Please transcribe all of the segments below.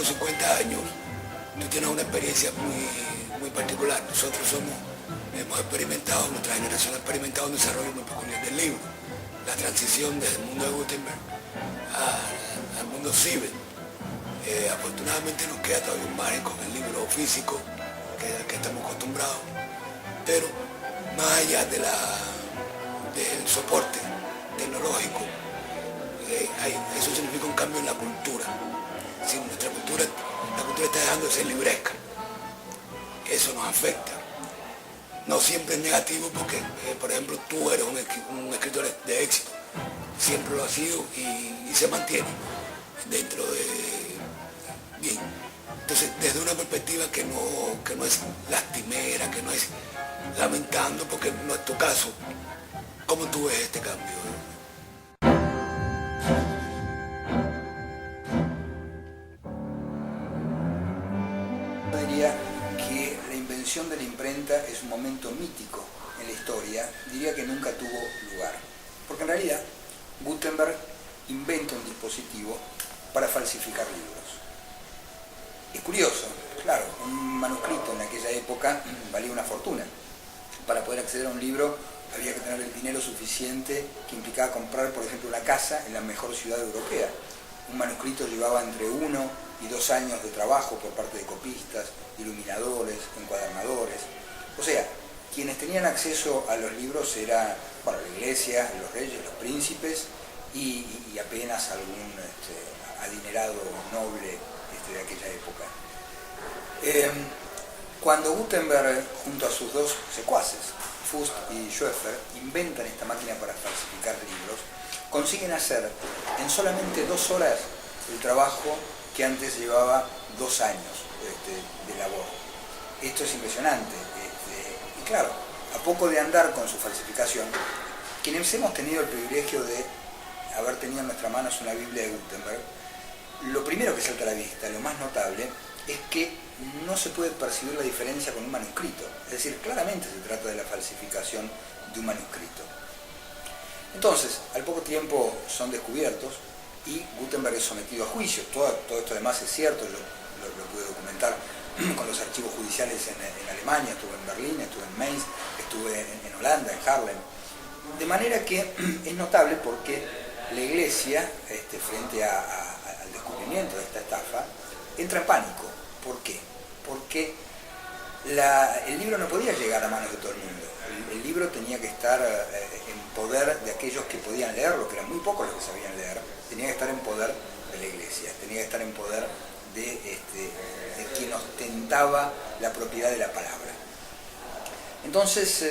los 50 años, tú tienes una experiencia muy particular. Nosotros hemos experimentado, nuestra generación ha experimentado un desarrollo muy peculiar del libro. La transición desde el mundo de Gutenberg al mundo ciber. Afortunadamente nos queda todavía un margen con el libro físico que estamos acostumbrados, pero más allá del soporte tecnológico, eso significa un cambio en la cultura. Si nuestra cultura, la cultura está dejando de ser libresca, eso nos afecta. No siempre es negativo porque, por ejemplo, tú eres un escritor de éxito, siempre lo has sido y se mantiene dentro de... Bien, entonces desde una perspectiva que no es lastimera, que no es lamentando, porque no es tu caso, ¿cómo tú ves este cambio? Yo diría que la invención de la imprenta es un momento mítico en la historia, diría que nunca tuvo lugar, porque en realidad Gutenberg inventa un dispositivo para falsificar libros. Es curioso, claro, un manuscrito en aquella época valía una fortuna. Para poder acceder a un libro había que tener el dinero suficiente que implicaba comprar, por ejemplo, una casa en la mejor ciudad europea. Un manuscrito llevaba entre 1 y 2 años de trabajo por parte de copistas, iluminadores, encuadernadores. O sea, quienes tenían acceso a los libros era, bueno, la iglesia, los reyes, los príncipes y apenas algún adinerado noble de aquella época. Cuando Gutenberg, junto a sus dos secuaces, Fust y Schoeffer, inventan esta máquina para falsificar libros, consiguen hacer en solamente 2 horas el trabajo que antes llevaba 2 años de labor. Esto es impresionante. Y claro, a poco de andar con su falsificación, quienes hemos tenido el privilegio de haber tenido en nuestras manos una Biblia de Gutenberg, lo primero que salta a la vista, lo más notable, es que no se puede percibir la diferencia con un manuscrito. Es decir, claramente se trata de la falsificación de un manuscrito. Entonces, al poco tiempo son descubiertos y Gutenberg es sometido a juicio. Todo esto además es cierto, lo pude documentar con los archivos judiciales en Alemania, estuve en Berlín, estuve en Mainz, estuve en Holanda, en Haarlem. De manera que es notable porque la iglesia, frente al descubrimiento de esta estafa, entra en pánico. ¿Por qué? Porque el libro no podía llegar a manos de todo el mundo. El libro tenía que estar en poder de aquellos que podían leerlo, que eran muy pocos los que sabían leer. Tenía que estar en poder de la iglesia, tenía que estar en poder de quien ostentaba la propiedad de la palabra. Entonces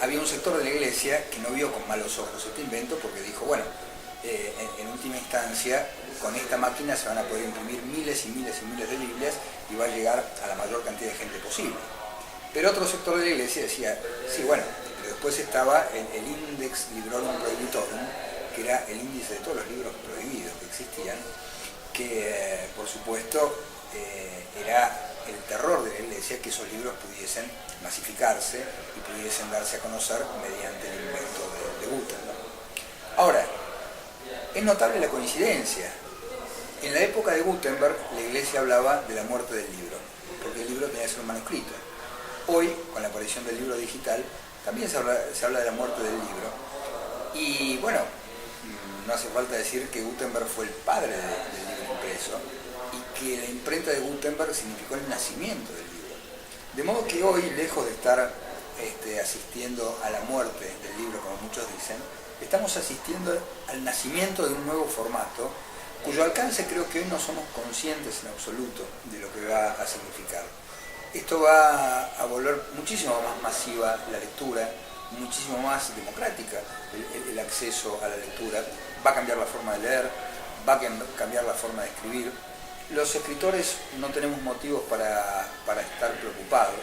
había un sector de la iglesia que no vio con malos ojos este invento, porque dijo, bueno, en última instancia, con esta máquina se van a poder imprimir miles y miles y miles de Biblias y va a llegar a la mayor cantidad de gente posible. Pero otro sector de la iglesia decía, sí, bueno, pero después estaba el Index Librorum Prohibitorum, que era el índice de todos los libros prohibidos que existían, que por supuesto era el terror de la iglesia que esos libros pudiesen masificarse y pudiesen darse a conocer mediante el invento de Gutenberg. Ahora, es notable la coincidencia. En la época de Gutenberg, la iglesia hablaba de la muerte del libro, porque el libro tenía que ser un manuscrito. Hoy, con la aparición del libro digital, también se habla de la muerte del libro. Y bueno, no hace falta decir que Gutenberg fue el padre del libro impreso y que la imprenta de Gutenberg significó el nacimiento del libro. De modo que hoy, lejos de estar asistiendo a la muerte del libro, como muchos dicen, estamos asistiendo al nacimiento de un nuevo formato, cuyo alcance creo que hoy no somos conscientes en absoluto de lo que va a significar. Esto va a volver muchísimo más masiva la lectura, muchísimo más democrática el acceso a la lectura, va a cambiar la forma de leer, va a cambiar la forma de escribir. Los escritores no tenemos motivos para estar preocupados.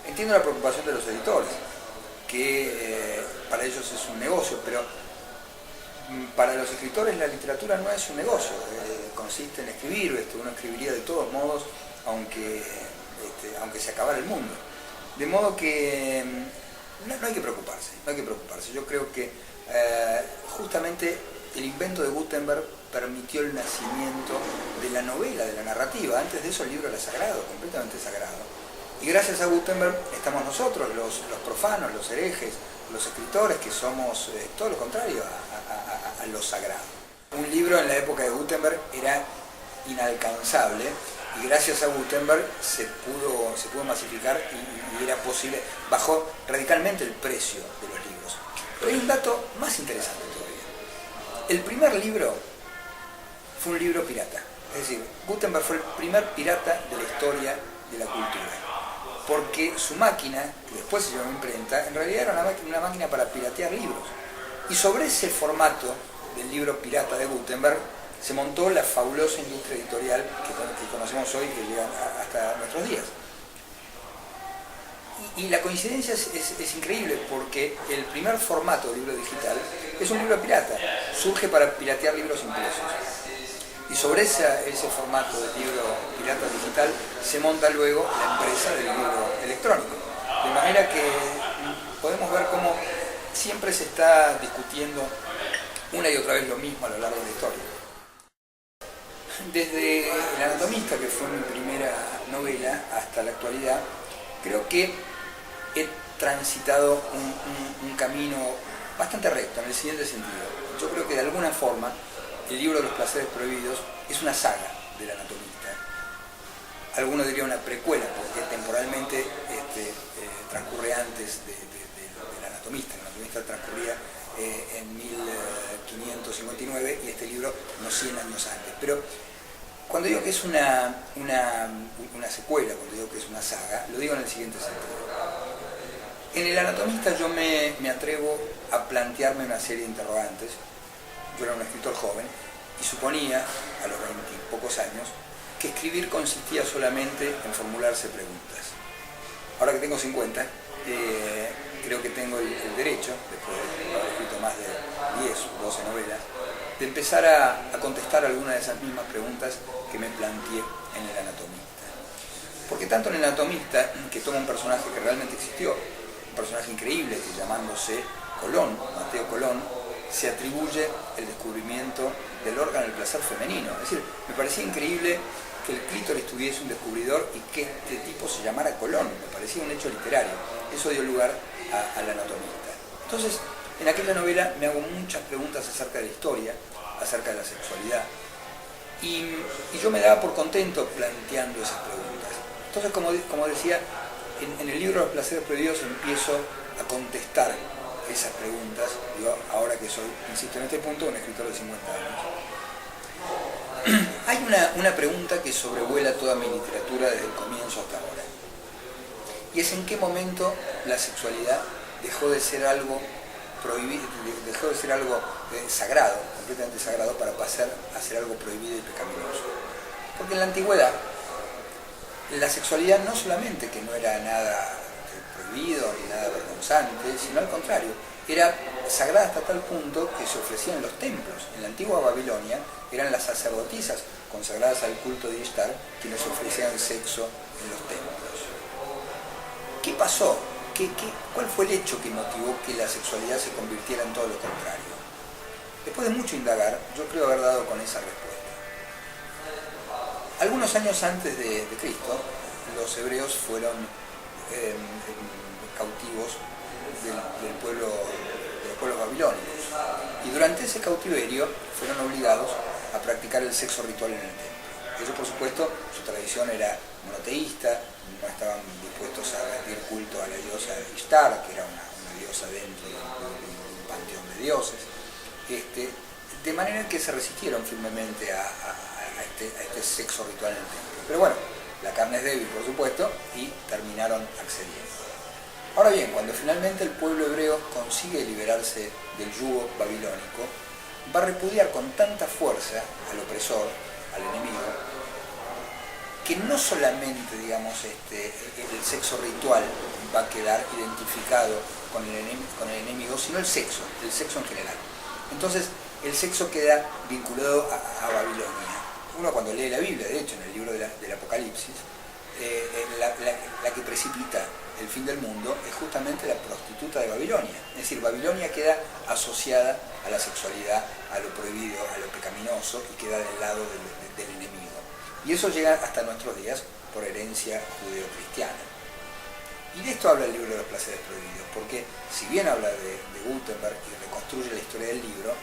Entiendo la preocupación de los editores, que para ellos es un negocio, pero para los escritores la literatura no es un negocio, consiste en escribir, uno escribiría de todos modos, aunque se acabara el mundo. De modo que no hay que preocuparse, no hay que preocuparse. Yo creo que justamente el invento de Gutenberg permitió el nacimiento de la novela, de la narrativa. Antes de eso el libro era sagrado, completamente sagrado. Y gracias a Gutenberg estamos nosotros, los profanos, los herejes, los escritores, que somos todo lo contrario a lo sagrado. Un libro en la época de Gutenberg era inalcanzable, y gracias a Gutenberg se pudo masificar y era posible, bajó radicalmente el precio de los libros. Pero hay un dato más interesante todavía. El primer libro fue un libro pirata. Es decir, Gutenberg fue el primer pirata de la historia de la cultura. Porque su máquina, que después se llamó imprenta, en realidad era una máquina para piratear libros. Y sobre ese formato del libro pirata de Gutenberg se montó la fabulosa industria editorial que conocemos hoy, que llega hasta nuestros días. Y la coincidencia es increíble, porque el primer formato de libro digital es un libro pirata, surge para piratear libros impresos. Y sobre ese formato de libro pirata digital se monta luego la empresa del libro electrónico. De manera que podemos ver cómo siempre se está discutiendo una y otra vez lo mismo a lo largo de la historia. Desde El anatomista, que fue mi primera novela, hasta la actualidad, creo que he transitado un camino bastante recto, en el siguiente sentido. Yo creo que de alguna forma el libro de los placeres prohibidos es una saga del anatomista. Algunos dirían una precuela, porque temporalmente transcurre antes del anatomista. El anatomista transcurría en 1559 y este libro unos 100 años antes. Pero cuando digo que es una secuela, cuando digo que es una saga, lo digo en el siguiente sentido. En El anatomista yo me atrevo a plantearme una serie de interrogantes. Yo era un escritor joven y suponía, a los 20 y pocos años, que escribir consistía solamente en formularse preguntas. Ahora que tengo 50, creo que tengo el derecho, después de haber escrito más de 10 o 12 novelas, de empezar a contestar algunas de esas mismas preguntas que me planteé en El anatomista. Porque tanto en El anatomista, que toma un personaje que realmente existió, un personaje increíble que llamándose Colón, Mateo Colón, se atribuye el descubrimiento del órgano del placer femenino. Es decir, me parecía increíble que el clítoris tuviese un descubridor y que este tipo se llamara Colón. Me parecía un hecho literario. Eso dio lugar al anatomista. Entonces, en aquella novela me hago muchas preguntas acerca de la historia, acerca de la sexualidad. Y yo me daba por contento planteando esas preguntas. Entonces, como decía, en el libro Los placeres prohibidos empiezo a contestar esas preguntas, yo ahora que soy, insisto en este punto, un escritor de 50 años. Hay una pregunta que sobrevuela toda mi literatura desde el comienzo hasta ahora. Y es en qué momento la sexualidad dejó de ser algo prohibido, dejó de ser algo sagrado, completamente sagrado, para pasar a ser algo prohibido y pecaminoso. Porque en la antigüedad, la sexualidad no solamente que no era nada prohibido ni nada vergonzante, sino al contrario, era sagrada hasta tal punto que se ofrecía en los templos. En la antigua Babilonia eran las sacerdotisas consagradas al culto de Ishtar quienes ofrecían sexo en los templos. ¿Qué pasó? ¿Cuál fue el hecho que motivó que la sexualidad se convirtiera en todo lo contrario? Después de mucho indagar, yo creo haber dado con esa respuesta. Algunos años antes de Cristo, los hebreos fueron cautivos de los pueblos babilónicos, y durante ese cautiverio fueron obligados a practicar el sexo ritual en el templo. Ellos, por supuesto, su tradición era monoteísta, no estaban dispuestos a rendir culto a la diosa Ishtar, que era una diosa dentro de un panteón de dioses, de manera que se resistieron firmemente a este sexo ritual en el templo. Pero bueno, la carne es débil, por supuesto, y terminaron accediendo. Ahora bien, cuando finalmente el pueblo hebreo consigue liberarse del yugo babilónico, va a repudiar con tanta fuerza al opresor, al enemigo, que no solamente, digamos, el sexo ritual va a quedar identificado con el enemigo, sino el sexo en general. Entonces, el sexo queda vinculado a Babilonia. Uno cuando lee la Biblia, de hecho, en el libro del Apocalipsis, la que precipita El fin del mundo es justamente la prostituta de Babilonia. Es decir, Babilonia queda asociada a la sexualidad, a lo prohibido, a lo pecaminoso y queda del lado del enemigo. Y eso llega hasta nuestros días por herencia judeo-cristiana. Y de esto habla el libro de los placeres prohibidos, porque si bien habla de Gutenberg y reconstruye la historia del libro,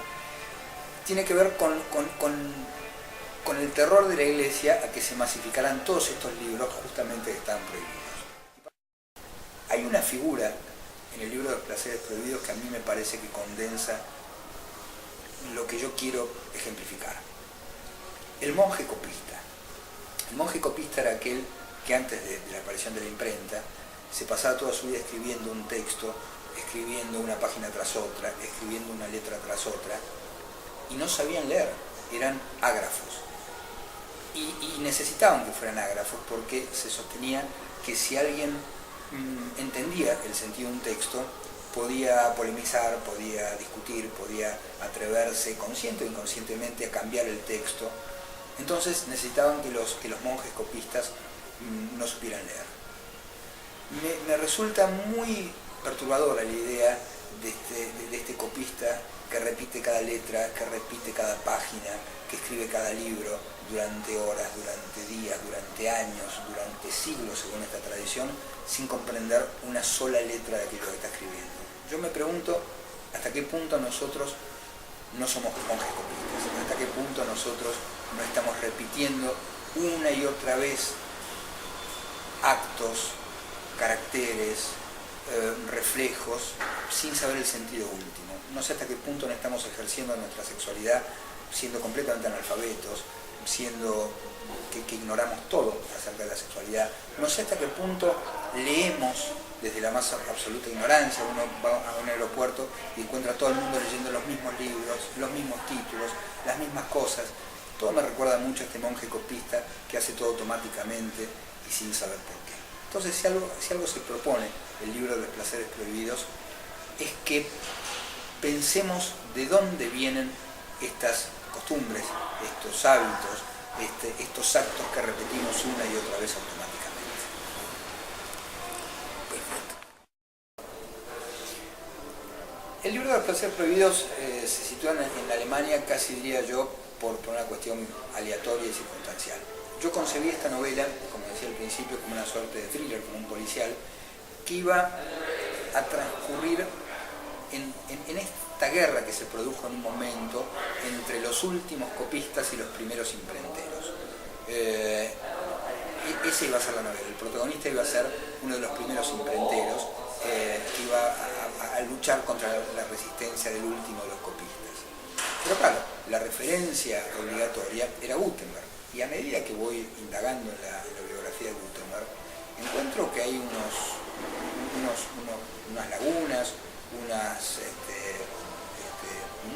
tiene que ver con el terror de la Iglesia a que se masificaran todos estos libros justamente que estaban prohibidos. Hay una figura en el libro de los placeres prohibidos que a mí me parece que condensa lo que yo quiero ejemplificar. El monje copista. El monje copista era aquel que antes de la aparición de la imprenta se pasaba toda su vida escribiendo un texto, escribiendo una página tras otra, escribiendo una letra tras otra, y no sabían leer, eran ágrafos. Y necesitaban que fueran ágrafos porque se sostenía que si alguien entendía el sentido de un texto, podía polemizar, podía discutir, podía atreverse consciente o inconscientemente a cambiar el texto. Entonces necesitaban que los monjes copistas no supieran leer. Me resulta muy perturbadora la idea de este copista que repite cada letra, que repite cada página, que escribe cada libro durante horas, durante días, durante años, durante siglos, según esta tradición, sin comprender una sola letra de aquello que está escribiendo. Yo me pregunto hasta qué punto nosotros no somos monjes copistas, hasta qué punto nosotros no estamos repitiendo una y otra vez actos, caracteres, reflejos, sin saber el sentido último. No sé hasta qué punto no estamos ejerciendo nuestra sexualidad siendo completamente analfabetos, siendo que ignoramos todo acerca de la sexualidad. No sé hasta qué punto leemos desde la más absoluta ignorancia. Uno va a un aeropuerto y encuentra a todo el mundo leyendo los mismos libros, los mismos títulos, las mismas cosas. Todo me recuerda mucho a este monje copista que hace todo automáticamente y sin saber por qué. Entonces, si algo se propone el libro de los placeres prohibidos, es que pensemos de dónde vienen estas costumbres, estos hábitos, estos actos que repetimos una y otra vez automáticamente. Perfecto. El libro de los placeres prohibidos se sitúa en Alemania, casi diría yo, por una cuestión aleatoria y circunstancial. Yo concebí esta novela, como decía al principio, como una suerte de thriller, como un policial, que iba a transcurrir en esta guerra que se produjo en un momento entre los últimos copistas y los primeros imprenteros. Esa iba a ser la novela. El protagonista iba a ser uno de los primeros imprenteros que iba a luchar contra la resistencia del último de los copistas. Pero claro, la referencia obligatoria era Gutenberg. Y a medida que voy indagando en la biografía de Gutenberg, encuentro que hay unas lagunas, unas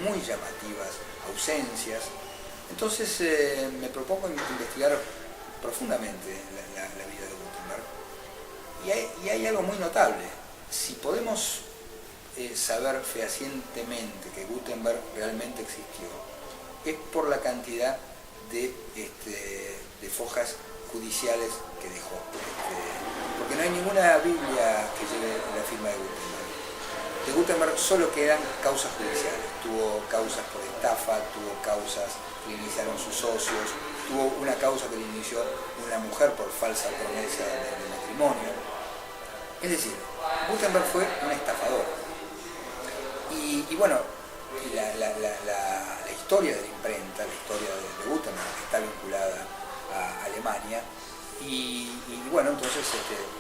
muy llamativas ausencias. Entonces me propongo investigar profundamente la vida de Gutenberg. Y hay algo muy notable. Si podemos saber fehacientemente que Gutenberg realmente existió, es por la cantidad de fojas judiciales que dejó. Porque no hay ninguna Biblia que lleve la firma de Gutenberg. De Gutenberg solo quedan causas judiciales. Tuvo causas por estafa, tuvo causas que le iniciaron sus socios, tuvo una causa que le inició una mujer por falsa promesa de matrimonio. Es decir, Gutenberg fue un estafador. Y bueno, la historia de la imprenta, la historia de Gutenberg, está vinculada a Alemania. Y bueno, entonces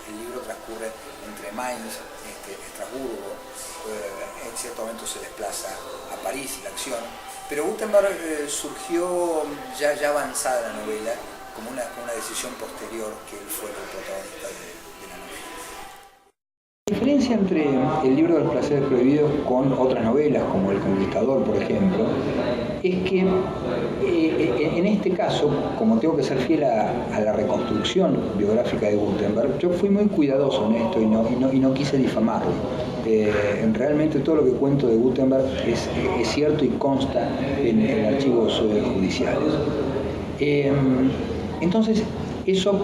el libro transcurre entre Mainz, Estrasburgo, en cierto momento se desplaza a París, la acción, pero Gutenberg surgió ya avanzada la novela como una decisión posterior que él fue el protagonista de la novela. La diferencia entre el libro de los placeres prohibidos con otras novelas, como El Conquistador, por ejemplo, es que en este caso, como tengo que ser fiel a la reconstrucción biográfica de Gutenberg, yo fui muy cuidadoso en esto y no quise difamarlo. Realmente todo lo que cuento de Gutenberg es cierto y consta en archivos judiciales. Entonces, eso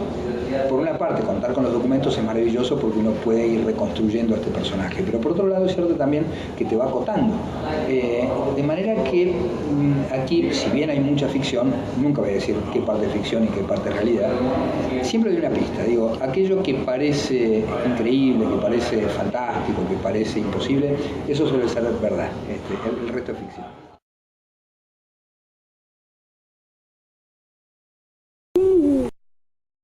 por una parte, contar con los documentos es maravilloso porque uno puede ir reconstruyendo a este personaje, pero por otro lado es cierto también que te va acotando. De manera que aquí, si bien hay mucha ficción, nunca voy a decir qué parte es ficción y qué parte es realidad, siempre doy una pista. Digo, aquello que parece increíble, que parece fantástico, que parece imposible, eso suele ser verdad. El resto es ficción.